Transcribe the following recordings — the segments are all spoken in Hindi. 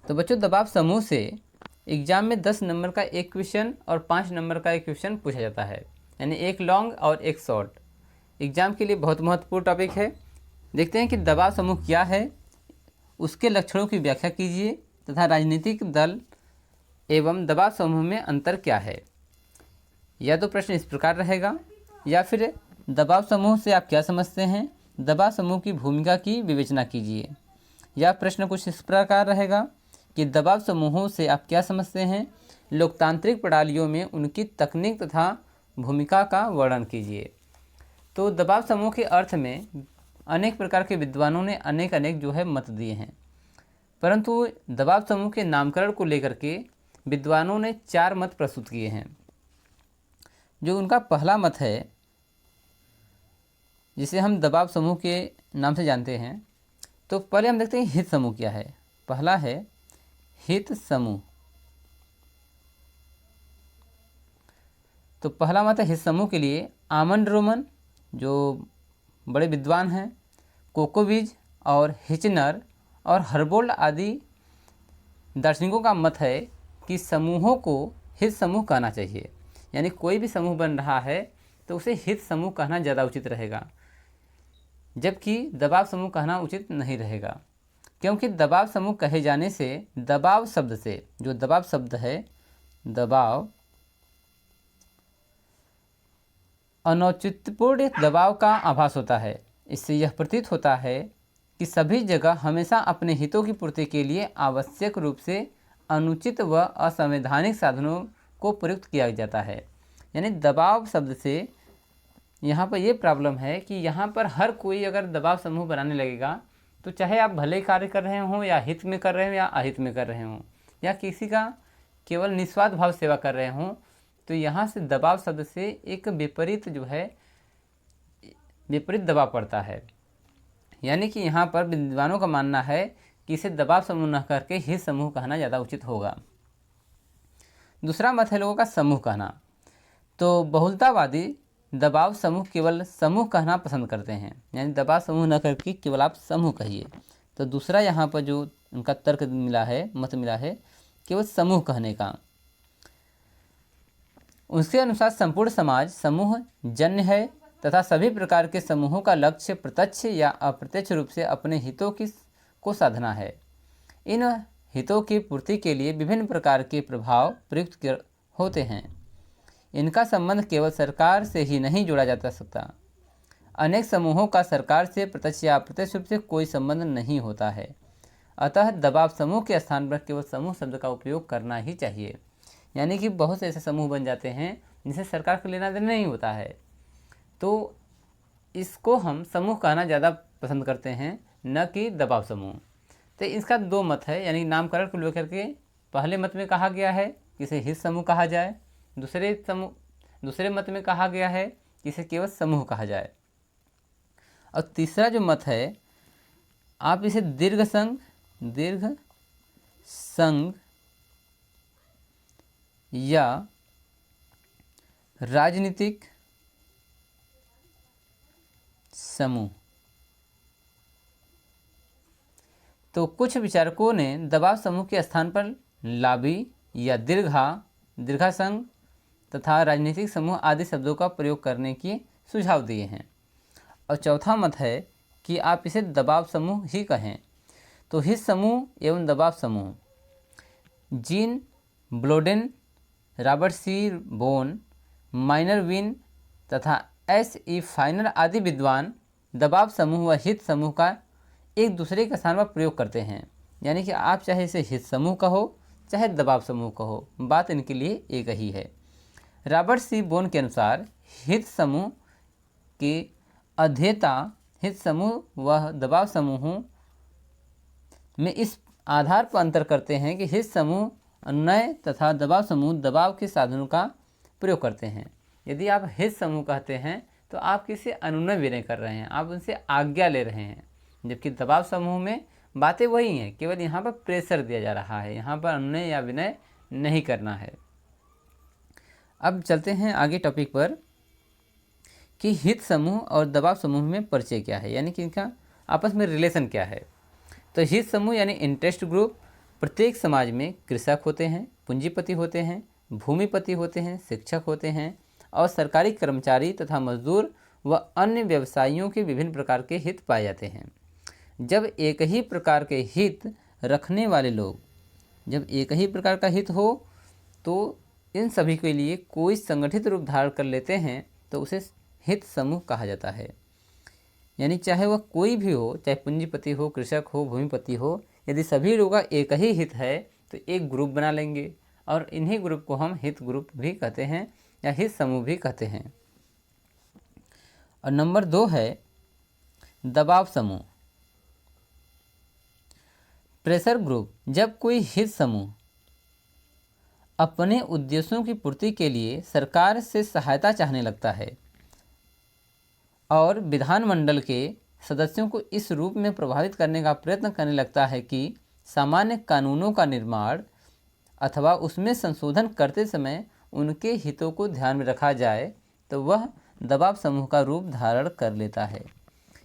तो बच्चों दबाव समूह से एग्ज़ाम में 10 नंबर का एक क्वेश्चन और 5 नंबर का एक क्वेश्चन पूछा जाता है, यानी एक लॉन्ग और एक शॉर्ट। एग्ज़ाम के लिए बहुत महत्वपूर्ण टॉपिक है। देखते हैं कि दबाव समूह क्या है, उसके लक्षणों की व्याख्या कीजिए तथा राजनीतिक दल एवं दबाव समूह में अंतर क्या है। या तो प्रश्न इस प्रकार रहेगा, या फिर दबाव समूह से आप क्या समझते हैं, दबाव समूह की भूमिका की विवेचना कीजिए। या प्रश्न कुछ इस प्रकार रहेगा कि दबाव समूहों से आप क्या समझते हैं, लोकतांत्रिक प्रणालियों में उनकी तकनीक तथा भूमिका का वर्णन कीजिए। तो दबाव समूह के अर्थ में अनेक प्रकार के विद्वानों ने अनेक जो है मत दिए हैं, परंतु दबाव समूह के नामकरण को लेकर के विद्वानों ने 4 मत प्रस्तुत किए हैं। जो उनका पहला मत है, जिसे हम दबाव समूह के नाम से जानते हैं, तो पहले हम देखते हैं हित समूह क्या है। पहला है हित समूह। तो पहला मत है हित समूह के लिए आमंड रोमन, जो बड़े विद्वान हैं, कोकोविज और हिचनर और हर्बोल्ड आदि दार्शनिकों का मत है कि समूहों को हित समूह कहना चाहिए। यानी कोई भी समूह बन रहा है तो उसे हित समूह कहना ज़्यादा उचित रहेगा, जबकि दबाव समूह कहना उचित नहीं रहेगा। क्योंकि दबाव समूह कहे जाने से दबाव शब्द से, जो दबाव शब्द है, दबाव अनौचित्यपूर्ण दबाव का आभास होता है। इससे यह प्रतीत होता है कि सभी जगह हमेशा अपने हितों की पूर्ति के लिए आवश्यक रूप से अनुचित व असंवैधानिक साधनों को प्रयुक्त किया जाता है। यानी दबाव शब्द से यहाँ पर ये प्रॉब्लम है कि यहाँ पर हर कोई अगर दबाव समूह बनाने लगेगा तो चाहे आप भले कार्य कर रहे हों या हित में कर रहे हों या अहित में कर रहे हों या किसी का केवल निस्वार्थ भाव सेवा कर रहे हों, तो यहाँ से दबाव शब्द से एक विपरीत जो है विपरीत दबाव पड़ता है। यानी कि यहाँ पर विद्वानों का मानना है कि इसे दबाव समूह न करके हित समूह कहना ज़्यादा उचित होगा। दूसरा मत है लोगों का समूह कहना। तो बहुलतावादी दबाव समूह केवल समूह कहना पसंद करते हैं, यानी दबाव समूह न करके केवल आप समूह कहिए। तो दूसरा यहाँ पर जो उनका तर्क मिला है, मत मिला है, केवल समूह कहने का। उसके अनुसार संपूर्ण समाज समूह जन्य है तथा सभी प्रकार के समूहों का लक्ष्य प्रत्यक्ष या अप्रत्यक्ष रूप से अपने हितों को साधना है। इन हितों की पूर्ति के लिए विभिन्न प्रकार के प्रभाव प्रयुक्त होते हैं। इनका संबंध केवल सरकार से ही नहीं जोड़ा जा सकता। अनेक समूहों का सरकार से प्रत्यक्ष या अप्रत्यक्ष रूप से कोई संबंध नहीं होता है। अतः दबाव समूह के स्थान पर केवल समूह शब्द का उपयोग करना ही चाहिए। यानी कि बहुत से ऐसे समूह बन जाते हैं जिनसे सरकार को लेना देना नहीं होता है, तो इसको हम समूह कहना ज़्यादा पसंद करते हैं, न कि दबाव समूह। तो इसका 2 मत है, यानी नामकरण को लेकर के पहले मत में कहा गया है कि इसे हित समूह कहा जाए, दूसरे मत में कहा गया है कि इसे केवल समूह कहा जाए। और तीसरा जो मत है, आप इसे दीर्घ संघ या राजनीतिक समूह। तो कुछ विचारकों ने दबाव समूह के स्थान पर लाबी या दीर्घा संघ तथा राजनीतिक समूह आदि शब्दों का प्रयोग करने की सुझाव दिए हैं। और चौथा मत है कि आप इसे दबाव समूह ही कहें। तो हित समूह एवं दबाव समूह, जीन ब्लोडेन, रॉबर्ट सी बोन, माइनर विन तथा S.E. फाइनर आदि विद्वान दबाव समूह व हित समूह का एक दूसरे के स्थान पर प्रयोग करते हैं। यानी कि आप चाहे इसे हित समूह कहो चाहे दबाव समूह कहो, बात इनके लिए एक ही है। रॉबर्ट सी बोन के अनुसार हित समूह के अध्येता हित समूह व दबाव समूहों में इस आधार पर अंतर करते हैं कि हित समूह अनुनय तथा दबाव समूह दबाव के साधनों का प्रयोग करते हैं। यदि आप हित समूह कहते हैं तो आप किसी अनुनय भी नहीं कर रहे हैं, आप उनसे आज्ञा ले रहे हैं, जबकि दबाव समूह में बातें वही हैं, केवल यहाँ पर प्रेशर दिया जा रहा है, यहाँ पर अनुनय या विनय नहीं करना है। अब चलते हैं आगे टॉपिक पर कि हित समूह और दबाव समूह में परिचय क्या है, यानी कि इनका आपस में रिलेशन क्या है। तो हित समूह यानी इंटरेस्ट ग्रुप, प्रत्येक समाज में कृषक होते हैं, पूंजीपति होते हैं, भूमिपति होते हैं, शिक्षक होते हैं और सरकारी कर्मचारी तथा मजदूर व अन्य व्यवसायियों के विभिन्न प्रकार के हित पाए जाते हैं। जब एक ही प्रकार के हित रखने वाले लोग, जब एक ही प्रकार का हित हो तो इन सभी के लिए कोई संगठित रूप धारण कर लेते हैं तो उसे हित समूह कहा जाता है। यानी चाहे वह कोई भी हो, चाहे पूंजीपति हो, कृषक हो, भूमिपति हो, यदि सभी लोगों का एक ही हित है तो एक ग्रुप बना लेंगे और इन्हीं ग्रुप को हम हित ग्रुप भी कहते हैं या हित समूह भी कहते हैं। और नंबर 2 है दबाव समूह, प्रेशर ग्रुप। जब कोई हित समूह अपने उद्देश्यों की पूर्ति के लिए सरकार से सहायता चाहने लगता है और विधानमंडल के सदस्यों को इस रूप में प्रभावित करने का प्रयत्न करने लगता है कि सामान्य कानूनों का निर्माण अथवा उसमें संशोधन करते समय उनके हितों को ध्यान में रखा जाए, तो वह दबाव समूह का रूप धारण कर लेता है।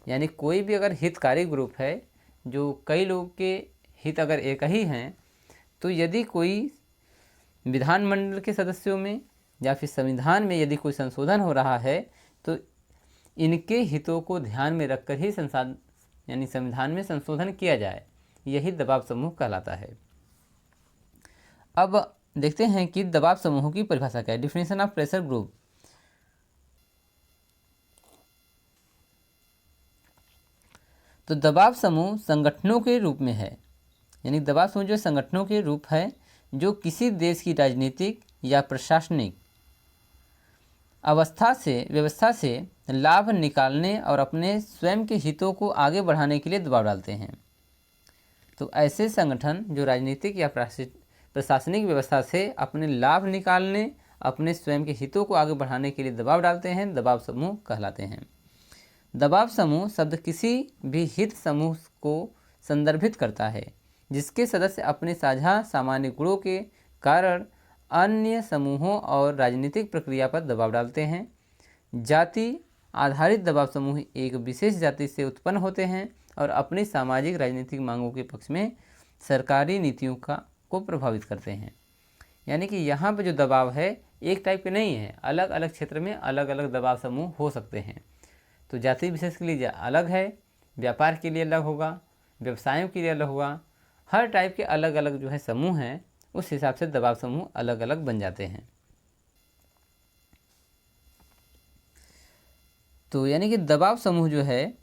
यानी कोई भी अगर हितकारी ग्रुप है, जो कई लोगों के हित अगर एक ही हैं, तो यदि कोई विधानमंडल के सदस्यों में या फिर संविधान में यदि कोई संशोधन हो रहा है तो इनके हितों को ध्यान में रखकर ही यानी संविधान में संशोधन किया जाए, यही दबाव समूह कहलाता है। अब देखते हैं कि दबाव समूह की परिभाषा क्या है। Definition of pressure group. तो दबाव समूह संगठनों के रूप में है, यानी दबाव समूह जो संगठनों के रूप है जो किसी देश की राजनीतिक या प्रशासनिक व्यवस्था से लाभ निकालने और अपने स्वयं के हितों को आगे बढ़ाने के लिए दबाव डालते हैं। तो ऐसे संगठन जो राजनीतिक या प्रशासनिक व्यवस्था से अपने लाभ निकालने, अपने स्वयं के हितों को आगे बढ़ाने के लिए दबाव डालते हैं, दबाव समूह कहलाते हैं। दबाव समूह शब्द किसी भी हित समूह को संदर्भित करता है जिसके सदस्य अपने साझा सामान्य गुणों के कारण अन्य समूहों और राजनीतिक प्रक्रिया पर दबाव डालते हैं। जाति आधारित दबाव समूह एक विशेष जाति से उत्पन्न होते हैं और अपनी सामाजिक राजनीतिक मांगों के पक्ष में सरकारी नीतियों को प्रभावित करते हैं। यानी कि यहाँ पर जो दबाव है एक टाइप के नहीं है, अलग अलग क्षेत्र में अलग अलग दबाव समूह हो सकते हैं। तो जाति विशेष के लिए अलग है, व्यापार के लिए अलग होगा, व्यवसायों के लिए अलग होगा, हर टाइप के अलग अलग जो है समूह हैं, उस हिसाब से दबाव समूह अलग अलग बन जाते हैं। तो यानी कि दबाव समूह जो है,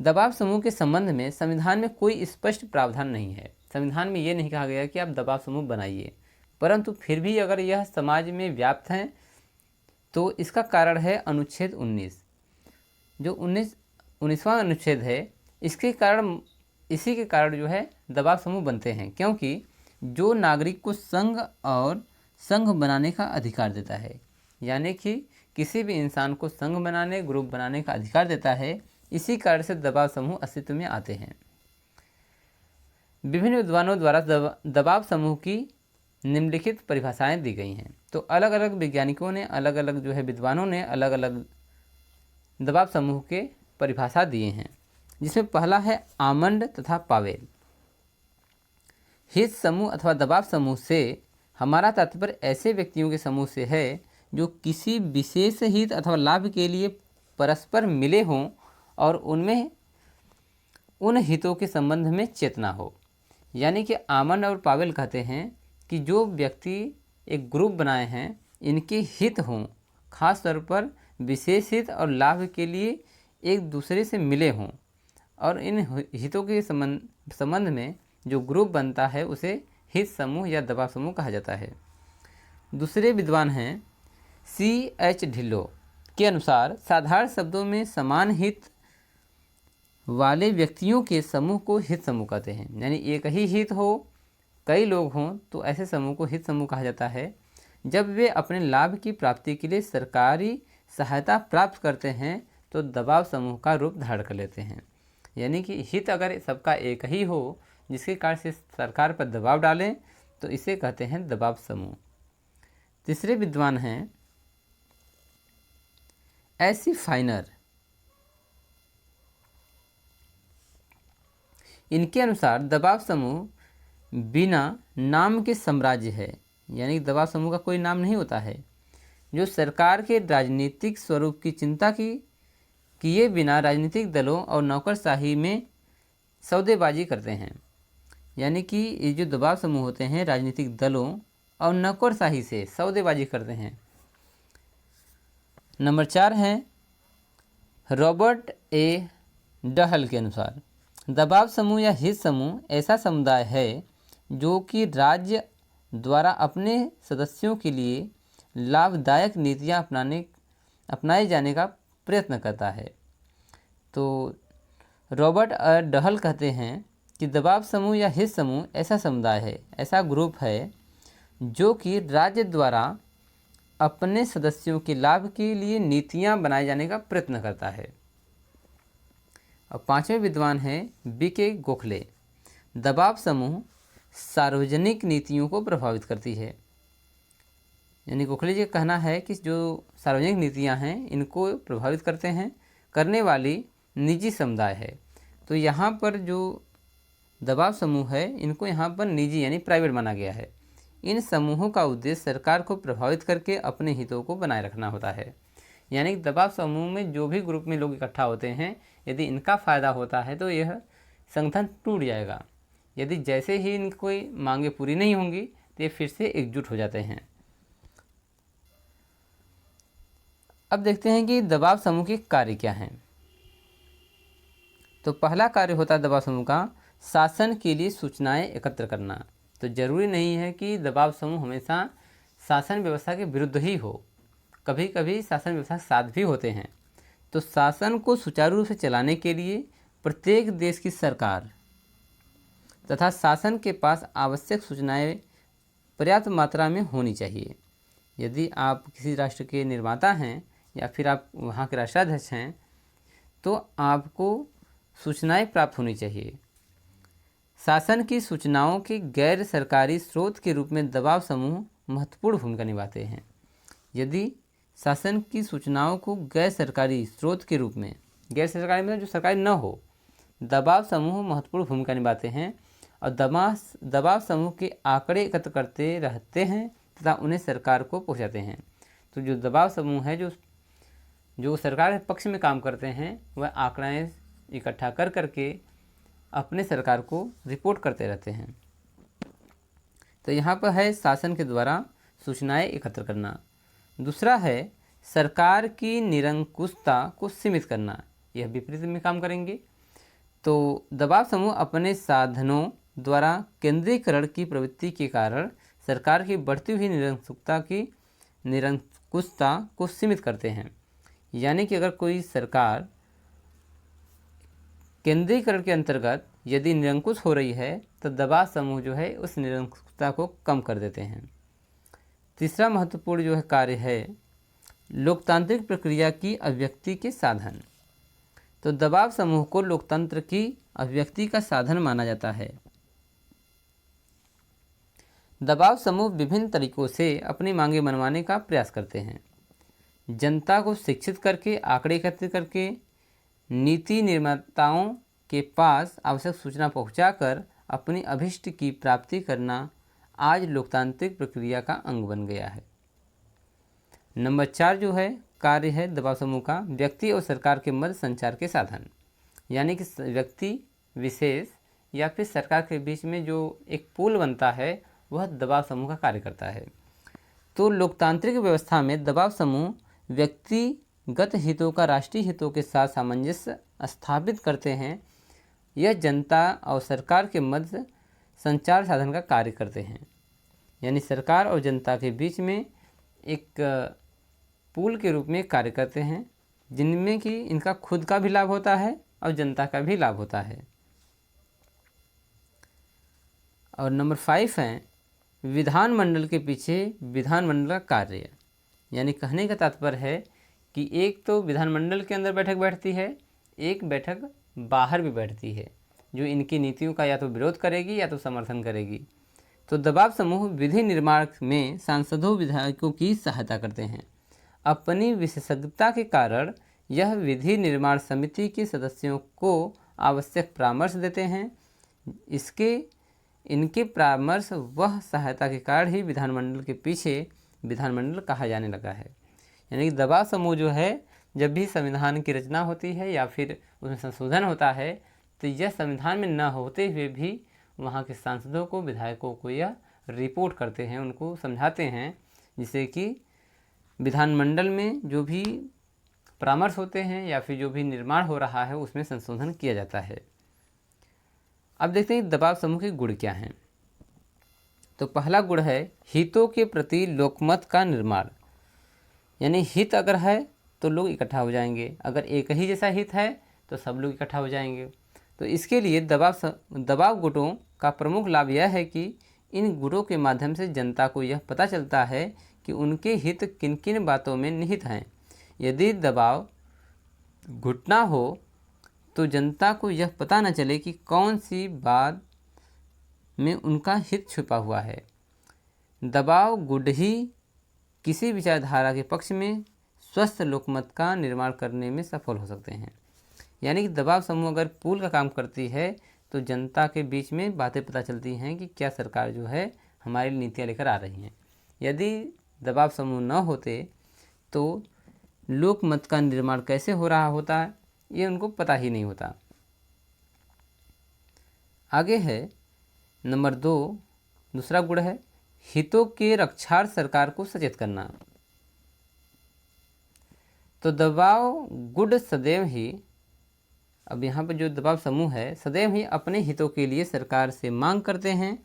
दबाव समूह के संबंध में संविधान में कोई स्पष्ट प्रावधान नहीं है। संविधान में ये नहीं कहा गया कि आप दबाव समूह बनाइए, परंतु फिर भी अगर यह समाज में व्याप्त हैं तो इसका कारण है अनुच्छेद 19, जो 19वां अनुच्छेद है। इसी के कारण जो है दबाव समूह बनते हैं, क्योंकि जो नागरिक को संघ और संघ बनाने का अधिकार देता है, यानी कि किसी भी इंसान को संघ बनाने, ग्रुप बनाने का अधिकार देता है, इसी कारण से दबाव समूह अस्तित्व में आते हैं। विभिन्न विद्वानों द्वारा दबाव समूह की निम्नलिखित परिभाषाएं दी गई हैं। तो अलग अलग वैज्ञानिकों ने, अलग अलग जो है विद्वानों ने अलग अलग दबाव समूह के परिभाषा दिए हैं, जिसमें पहला है आमंड तथा पावेल। हित समूह अथवा दबाव समूह से हमारा तात्पर्य ऐसे व्यक्तियों के समूह से है जो किसी विशेष हित अथवा लाभ के लिए परस्पर मिले हों और उनमें उन हितों के संबंध में चेतना हो। यानी कि आमंड और पावेल कहते हैं कि जो व्यक्ति एक ग्रुप बनाए हैं, इनके हित हों, खास तौर पर विशेष हित और लाभ के लिए एक दूसरे से मिले हों और इन हितों के संबंध में जो ग्रुप बनता है उसे हित समूह या दबाव समूह कहा जाता है। दूसरे विद्वान हैं C.H. ढिल्लो के अनुसार साधारण शब्दों में समान हित वाले व्यक्तियों के समूह को हित समूह कहते हैं। यानी एक ही हित हो, कई लोग हों, तो ऐसे समूह को हित समूह कहा जाता है। जब वे अपने लाभ की प्राप्ति के लिए सरकारी सहायता प्राप्त करते हैं तो दबाव समूह का रूप धारण कर लेते हैं। यानी कि हित अगर सबका एक ही हो जिसके कारण से सरकार पर दबाव डालें तो इसे कहते हैं दबाव समूह। तीसरे विद्वान हैं ऐसी फाइनर। इनके अनुसार दबाव समूह बिना नाम के साम्राज्य है, यानी दबाव समूह का कोई नाम नहीं होता है, जो सरकार के राजनीतिक स्वरूप की चिंता की किए बिना राजनीतिक दलों और नौकरशाही में सौदेबाजी करते हैं। यानी कि ये जो दबाव समूह होते हैं राजनीतिक दलों और नौकरशाही से सौदेबाजी करते हैं। नंबर 4 है रॉबर्ट ए डहल के अनुसार दबाव समूह या हित समूह ऐसा समुदाय है जो कि राज्य द्वारा अपने सदस्यों के लिए लाभदायक नीतियां अपनाए जाने का प्रयत्न करता है। तो रॉबर्ट डहल कहते हैं कि दबाव समूह या हित समूह ऐसा समुदाय है, ऐसा ग्रुप है जो कि राज्य द्वारा अपने सदस्यों के लाभ के लिए नीतियां बनाए जाने का प्रयत्न करता है। और 5वें विद्वान हैं बीके गोखले। दबाव समूह सार्वजनिक नीतियों को प्रभावित करती है। यानी गोखले जी का कहना है कि जो सार्वजनिक नीतियां हैं इनको प्रभावित करने वाली निजी समुदाय है। तो यहाँ पर जो दबाव समूह है इनको यहाँ पर निजी यानी प्राइवेट माना गया है। इन समूहों का उद्देश्य सरकार को प्रभावित करके अपने हितों को बनाए रखना होता है। यानी दबाव समूह में जो भी ग्रुप में लोग इकट्ठा होते हैं, यदि इनका फ़ायदा होता है तो यह संगठन टूट जाएगा। यदि जैसे ही इनकी कोई मांगे पूरी नहीं होंगी तो ये फिर से एकजुट हो जाते हैं। अब देखते हैं कि दबाव समूह के कार्य क्या हैं। तो पहला कार्य होता है दबाव समूह का शासन के लिए सूचनाएं एकत्र करना। तो जरूरी नहीं है कि दबाव समूह हमेशा शासन व्यवस्था के विरुद्ध ही हो, कभी कभी शासन व्यवस्था के साथ भी होते हैं। तो शासन को सुचारू रूप से चलाने के लिए प्रत्येक देश की सरकार तथा शासन के पास आवश्यक सूचनाएं पर्याप्त मात्रा में होनी चाहिए। यदि आप किसी राष्ट्र के निर्माता हैं या फिर आप वहाँ के राष्ट्राध्यक्ष हैं तो आपको सूचनाएं प्राप्त होनी चाहिए। शासन की सूचनाओं के गैर सरकारी स्रोत के रूप में दबाव समूह महत्वपूर्ण भूमिका निभाते हैं। यदि शासन की सूचनाओं को गैर सरकारी स्रोत के रूप में, गैर सरकारी मतलब जो सरकारी न हो, दबाव समूह महत्वपूर्ण भूमिका निभाते हैं और दबाव समूह के आंकड़े एकत्र करते रहते हैं तथा उन्हें सरकार को पहुंचाते हैं। तो जो दबाव समूह है जो सरकार के पक्ष में काम करते हैं वह आंकड़े इकट्ठा कर करके अपने सरकार को रिपोर्ट करते रहते हैं। तो यहाँ पर है शासन के द्वारा सूचनाएं एकत्र करना। दूसरा है सरकार की निरंकुशता को सीमित करना, यह विपरीत में काम करेंगे। तो दबाव समूह अपने साधनों द्वारा केंद्रीकरण की प्रवृत्ति के कारण सरकार की बढ़ती हुई निरंकुशता को सीमित करते हैं। यानी कि अगर कोई सरकार केंद्रीकरण के अंतर्गत यदि निरंकुश हो रही है तो दबाव समूह जो है उस निरंकुशता को कम कर देते हैं। तीसरा महत्वपूर्ण जो है कार्य है लोकतांत्रिक प्रक्रिया की अभिव्यक्ति के साधन। तो दबाव समूह को लोकतंत्र की अभिव्यक्ति का साधन माना जाता है। दबाव समूह विभिन्न तरीकों से अपनी मांगे मनवाने का प्रयास करते हैं। जनता को शिक्षित करके, आंकड़े एकत्रित करके, नीति निर्माताओं के पास आवश्यक सूचना पहुंचाकर अपनी अभिष्ट की प्राप्ति करना आज लोकतांत्रिक प्रक्रिया का अंग बन गया है। नंबर 4 जो है कार्य है दबाव समूह का व्यक्ति और सरकार के मध्य संचार के साधन। यानी कि व्यक्ति विशेष या फिर सरकार के बीच में जो एक पुल बनता है वह दबाव समूह का कार्य करता है। तो लोकतांत्रिक व्यवस्था में दबाव समूह व्यक्तिगत हितों का राष्ट्रीय हितों के साथ सामंजस्य स्थापित करते हैं। यह जनता और सरकार के मध्य संचार साधन का कार्य करते हैं। यानी सरकार और जनता के बीच में एक पुल के रूप में कार्य करते हैं, जिनमें कि इनका खुद का भी लाभ होता है और जनता का भी लाभ होता है। और नंबर 5 है विधानमंडल के पीछे विधानमंडल का कार्य। यानी कहने का तात्पर्य है कि एक तो विधानमंडल के अंदर बैठक बैठती है, एक बैठक बाहर भी बैठती है जो इनकी नीतियों का या तो विरोध करेगी या तो समर्थन करेगी। तो दबाव समूह विधि निर्माण में सांसदों विधायकों की सहायता करते हैं। अपनी विशेषज्ञता के कारण यह विधि निर्माण समिति के सदस्यों को आवश्यक परामर्श देते हैं। इनके परामर्श वह सहायता के कारण ही विधानमंडल के पीछे विधानमंडल कहा जाने लगा है। यानी कि दबाव समूह जो है, जब भी संविधान की रचना होती है या फिर उसमें संशोधन होता है, तो यह संविधान में न होते हुए भी वहाँ के सांसदों को, विधायकों को यह रिपोर्ट करते हैं, उनको समझाते हैं, जिससे कि विधानमंडल में जो भी परामर्श होते हैं या फिर जो भी निर्माण हो रहा है उसमें संशोधन किया जाता है। अब देखते हैं दबाव समूह के गुण क्या हैं। तो पहला गुण है हितों के प्रति लोकमत का निर्माण। यानी हित अगर है तो लोग इकट्ठा हो जाएंगे, अगर एक ही जैसा हित है तो सब लोग इकट्ठा हो जाएंगे। तो इसके लिए दबाव गुटों का प्रमुख लाभ यह है कि इन गुटों के माध्यम से जनता को यह पता चलता है कि उनके हित किन किन बातों में निहित हैं। यदि दबाव घुटना हो तो जनता को यह पता न चले कि कौन सी बात में उनका हित छुपा हुआ है। दबाव गुट ही किसी विचारधारा के पक्ष में स्वस्थ लोकमत का निर्माण करने में सफल हो सकते हैं। यानी कि दबाव समूह अगर पुल का काम करती है तो जनता के बीच में बातें पता चलती हैं कि क्या सरकार जो है हमारी नीतियाँ लेकर आ रही हैं। यदि दबाव समूह न होते तो लोकमत का निर्माण कैसे हो रहा होता है ये उनको पता ही नहीं होता। आगे है नंबर 2, दूसरा गुण है हितों के रक्षार्थ सरकार को सचेत करना। तो दबाव गुट सदैव ही, अब यहाँ पर जो दबाव समूह है सदैव ही अपने हितों के लिए सरकार से मांग करते हैं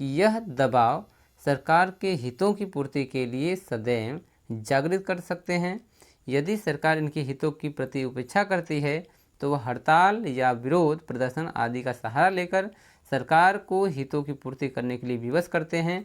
कि यह दबाव सरकार के हितों की पूर्ति के लिए सदैव जागृत कर सकते हैं। यदि सरकार इनके हितों की प्रति उपेक्षा करती है तो वह हड़ताल या विरोध प्रदर्शन आदि का सहारा लेकर सरकार को हितों की पूर्ति करने के लिए विवश करते हैं।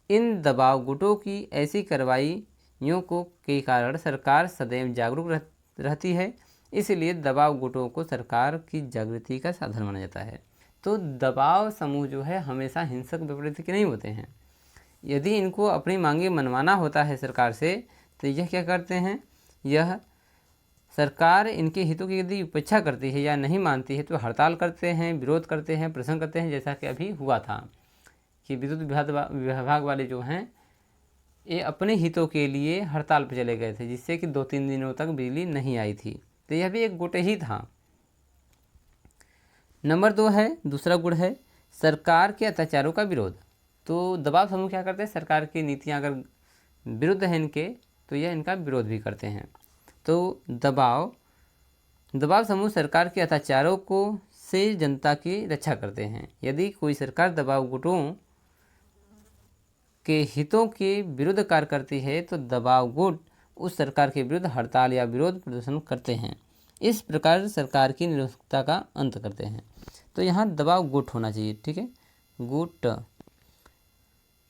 इन दबाव गुटों की ऐसी कार्रवाइयों के कारण सरकार सदैव जागरूक रहती है, इसलिए दबाव गुटों को सरकार की जागृति का साधन माना जाता है। तो दबाव समूह जो है हमेशा हिंसक विपरीत के नहीं होते हैं। यदि इनको अपनी मांगे मनवाना होता है सरकार से तो यह क्या करते हैं, यह सरकार इनके हितों की यदि उपेक्षा करती है या नहीं मानती है तो हड़ताल करते हैं, विरोध करते हैं, प्रदर्शन करते हैं। जैसा कि अभी हुआ था कि विद्युत विभाग वाले जो हैं ये अपने हितों के लिए हड़ताल पर चले गए थे, जिससे कि 2-3 दिनों तक बिजली नहीं आई थी। तो यह भी एक गुट ही था। नंबर 2 है, दूसरा गुण है सरकार के अत्याचारों का विरोध। तो दबाव समूह क्या करते हैं, सरकार की नीतियां अगर विरुद्ध हैं इनके तो यह इनका विरोध भी करते हैं। तो दबाव समूह सरकार के अत्याचारों को से जनता की रक्षा करते हैं। यदि कोई सरकार दबाव गुटों के हितों के विरुद्ध कार्य करती है तो दबाव गुट उस सरकार के विरुद्ध हड़ताल या विरोध प्रदर्शन करते हैं। इस प्रकार सरकार की निरंकुशता का अंत करते हैं। तो यहाँ दबाव गुट होना चाहिए, ठीक है, गुट।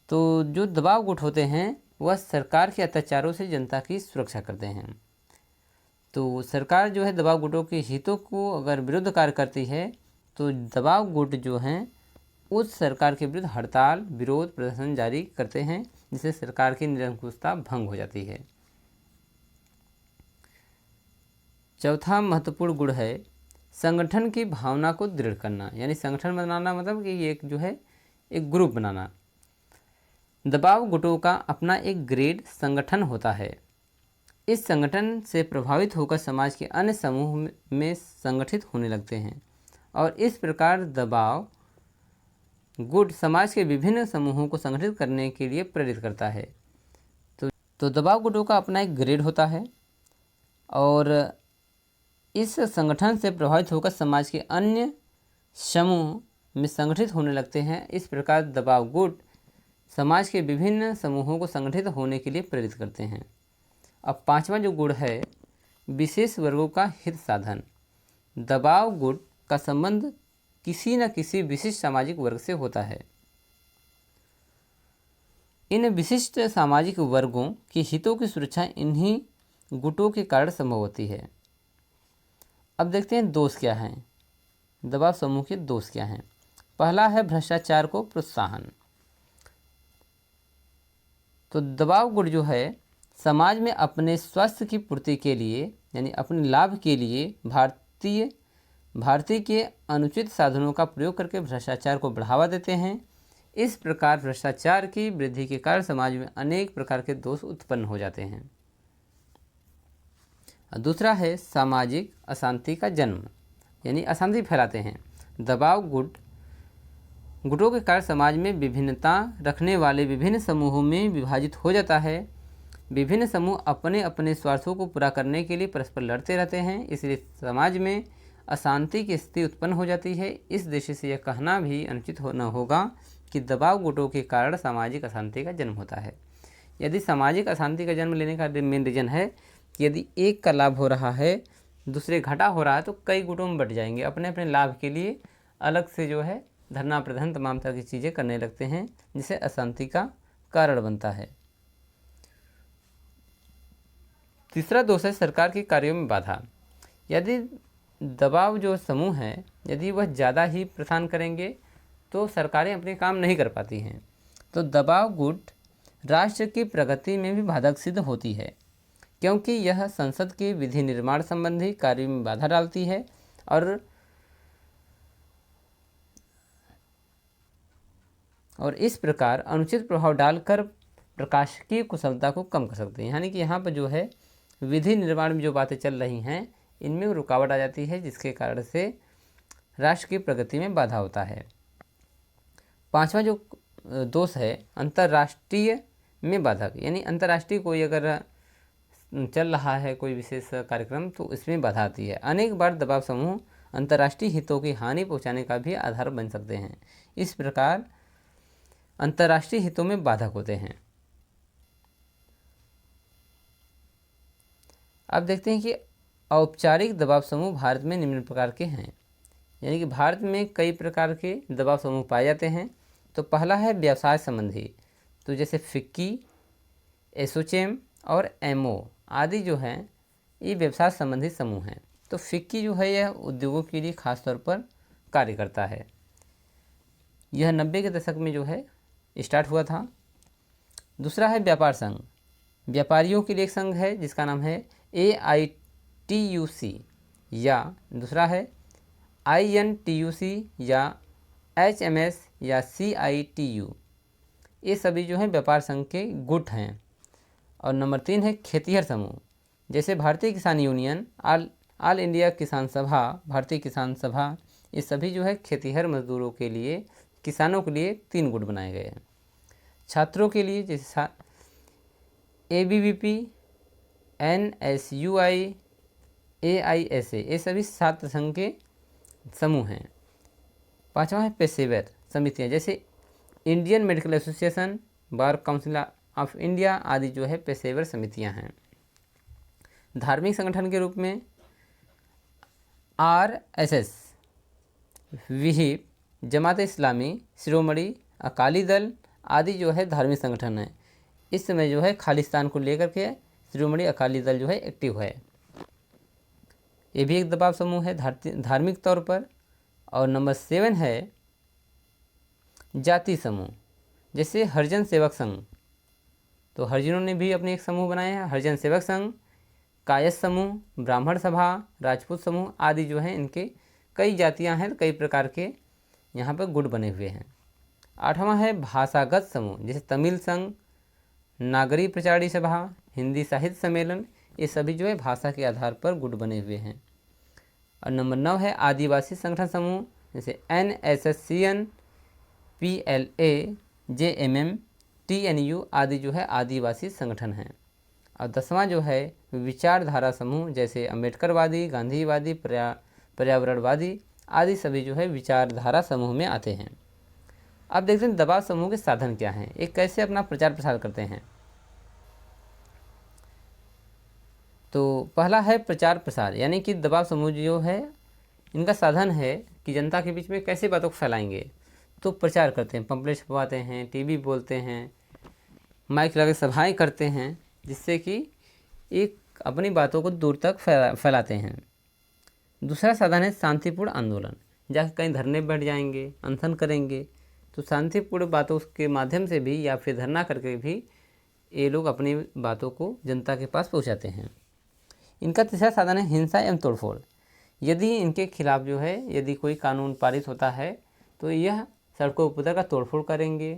तो जो दबाव गुट होते हैं वह सरकार के अत्याचारों से जनता की सुरक्षा करते हैं। तो सरकार जो है दबाव गुटों के हितों को अगर विरुद्ध कार्य करती है तो दबाव गुट जो हैं उस सरकार के विरुद्ध हड़ताल, विरोध प्रदर्शन जारी करते हैं, जिससे सरकार की निरंकुशता भंग हो जाती है। चौथा महत्वपूर्ण गुण है संगठन की भावना को दृढ़ करना। यानी संगठन बनाना मतलब कि एक जो है एक ग्रुप बनाना। दबाव गुटों का अपना एक ग्रेड संगठन होता है। इस संगठन से प्रभावित होकर समाज के अन्य समूह में संगठित होने लगते हैं और इस प्रकार दबाव गुट समाज के विभिन्न समूहों को संगठित करने के लिए प्रेरित करता है। तो दबाव गुटों का अपना एक ग्रेड होता है और इस संगठन से प्रभावित होकर समाज के अन्य समूह में संगठित होने लगते हैं। इस प्रकार दबाव गुट समाज के विभिन्न समूहों को संगठित होने के लिए प्रेरित करते हैं। अब पांचवा जो गुण है विशेष वर्गों का हित साधन। दबाव गुट का संबंध किसी न किसी विशिष्ट सामाजिक वर्ग से होता है। इन विशिष्ट सामाजिक वर्गों के हितों की सुरक्षा इन्हीं गुटों के कारण संभव होती है। अब देखते हैं दोष क्या हैं, दबाव समूह के दोष क्या हैं। पहला है भ्रष्टाचार को प्रोत्साहन। तो दबाव गुट जो है समाज में अपने स्वास्थ्य की पूर्ति के लिए यानी अपने लाभ के लिए भारतीय भारतीय के अनुचित साधनों का प्रयोग करके भ्रष्टाचार को बढ़ावा देते हैं। इस प्रकार भ्रष्टाचार की वृद्धि के कारण समाज में अनेक प्रकार के दोष उत्पन्न हो जाते हैं। दूसरा है सामाजिक अशांति का जन्म, यानी अशांति फैलाते हैं। दबाव गुटों के कारण समाज में विभिन्नता रखने वाले विभिन्न समूहों में विभाजित हो जाता है। विभिन्न समूह अपने अपने स्वार्थों को पूरा करने के लिए परस्पर लड़ते रहते हैं, इसलिए समाज में अशांति की स्थिति उत्पन्न हो जाती है। इस दृष्टि से यह कहना भी अनुचित होना होगा कि दबाव गुटों के कारण सामाजिक अशांति का जन्म होता है। यदि सामाजिक अशांति का जन्म लेने का मेन रीजन है कि यदि एक का लाभ हो रहा है, दूसरे घाटा हो रहा है, तो कई गुटों में बट जाएंगे, अपने अपने लाभ के लिए अलग से जो है धरना प्रदर्शन तमाम तरह की चीज़ें करने लगते हैं, जिससे अशांति का कारण बनता है। तीसरा दोष है सरकार के कार्यों में बाधा। यदि दबाव जो समूह है, यदि वह ज़्यादा ही प्रदान करेंगे तो सरकारें अपने काम नहीं कर पाती हैं। तो दबाव गुट राष्ट्र की प्रगति में भी बाधक सिद्ध होती है, क्योंकि यह संसद के विधि निर्माण संबंधी कार्यों में बाधा डालती है और इस प्रकार अनुचित प्रभाव डालकर प्रकाशकीय कुशलता को कम कर सकते हैं। यानी कि यहाँ पर जो है विधि निर्माण में जो बातें चल रही हैं, इनमें रुकावट आ जाती है, जिसके कारण से राष्ट्र की प्रगति में बाधा होता है। पांचवा जो दोष है अंतर्राष्ट्रीय में बाधक, यानी अंतर्राष्ट्रीय कोई अगर चल रहा है कोई विशेष कार्यक्रम तो इसमें बाधा आती है। अनेक बार दबाव समूह अंतर्राष्ट्रीय हितों की हानि पहुंचाने का भी आधार बन सकते हैं। इस प्रकार अंतर्राष्ट्रीय हितों में बाधक होते हैं। अब देखते हैं कि औपचारिक दबाव समूह भारत में निम्न प्रकार के हैं, यानी कि भारत में कई प्रकार के दबाव समूह पाए जाते हैं। तो पहला है व्यवसाय संबंधी, तो जैसे फिक्की, एसोचैम और एमओ आदि जो हैं ये व्यवसाय संबंधी समूह हैं। तो फिक्की जो है यह उद्योगों के लिए खास तौर पर कार्य करता है। यह 90 के दशक में जो है स्टार्ट हुआ था। दूसरा है व्यापार संघ, व्यापारियों के लिए एक संघ है जिसका नाम है AITUC, या दूसरा है INTUC या HMS या CITU। ये सभी जो हैं व्यापार संघ के गुट हैं। और नंबर 3 है खेतिहर समूह, जैसे भारतीय किसान यूनियन, ऑल इंडिया किसान सभा, भारतीय किसान सभा, ये सभी जो है खेतिहर मजदूरों के लिए, किसानों के लिए 3 गुट बनाए गए हैं। छात्रों के लिए जैसे ABVP, NSUI, AISA, ये सभी छात्र संघ के समूह हैं। पांचवा है पेशेवर समितियां, जैसे Indian medical association, bar council of India आदि जो है पेशेवर समितियां हैं। धार्मिक संगठन के रूप में RSS, विहिप, जमात इस्लामी, शिरोमणि अकाली दल आदि जो है धार्मिक संगठन है। इस समय जो है खालिस्तान को लेकर के शिरोमणि अकाली दल जो है एक्टिव है। ये भी एक दबाव समूह है धार्मिक तौर पर। और नंबर 7 है जाति समूह, जैसे हरिजन सेवक संघ, तो हरिजनों ने भी अपने एक समूह बनाया है, हरिजन सेवक संघ, कायस्थ समूह, ब्राह्मण सभा, राजपूत समूह आदि जो हैं इनके कई जातियां हैं, कई प्रकार के यहाँ पर गुट बने हुए हैं। 8वां है भाषागत समूह, जैसे तमिल संघ, नागरी प्रचारी सभा, हिंदी साहित्य सम्मेलन, ये सभी जो है भाषा के आधार पर गुट बने हुए हैं। और नंबर 9 है आदिवासी संगठन समूह, जैसे NSSCN, PLA, JMM, TNU आदि जो है आदिवासी संगठन हैं। और 10वां जो है विचारधारा समूह, जैसे अम्बेडकरवादी, गांधीवादी, पर्यावरणवादी आदि सभी जो है विचारधारा समूह में आते हैं। अब देखते हैं दबाव समूह के साधन क्या हैं, एक कैसे अपना प्रचार प्रसार करते हैं। तो पहला है प्रचार प्रसार, यानी कि दबाव समूह जो है इनका साधन है कि जनता के बीच में कैसे बातों को फैलाएंगे। तो प्रचार करते हैं, पंपलेट छपवाते हैं, टीवी बोलते हैं, माइक लगा सभाएं करते हैं, जिससे कि एक अपनी बातों को दूर तक फैलाते हैं। दूसरा साधन है शांतिपूर्ण आंदोलन, जाकर कहीं धरने बैठ जाएंगे, अनशन करेंगे, तो शांतिपूर्ण बातों के माध्यम से भी या फिर धरना करके भी ये लोग अपनी बातों को जनता के पास पहुंचाते हैं। इनका तीसरा साधन है हिंसा एवं तोड़फोड़, यदि इनके खिलाफ जो है यदि कोई कानून पारित होता है तो यह सड़कों पर उतर कर तोड़फोड़ करेंगे।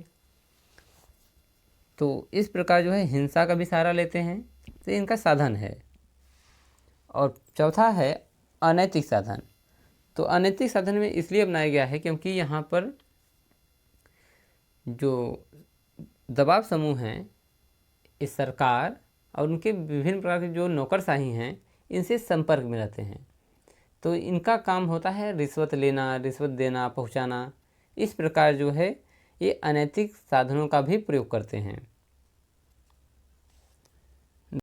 तो इस प्रकार जो है हिंसा का भी सहारा लेते हैं, तो इनका साधन है। और चौथा है अनैतिक साधन। तो अनैतिक साधन में इसलिए अपनाया गया है क्योंकि यहाँ पर जो दबाव समूह हैं, इस सरकार और उनके विभिन्न प्रकार के जो नौकरशाही हैं, इनसे संपर्क में रहते हैं। तो इनका काम होता है रिश्वत लेना, रिश्वत देना, पहुंचाना। इस प्रकार जो है ये अनैतिक साधनों का भी प्रयोग करते हैं।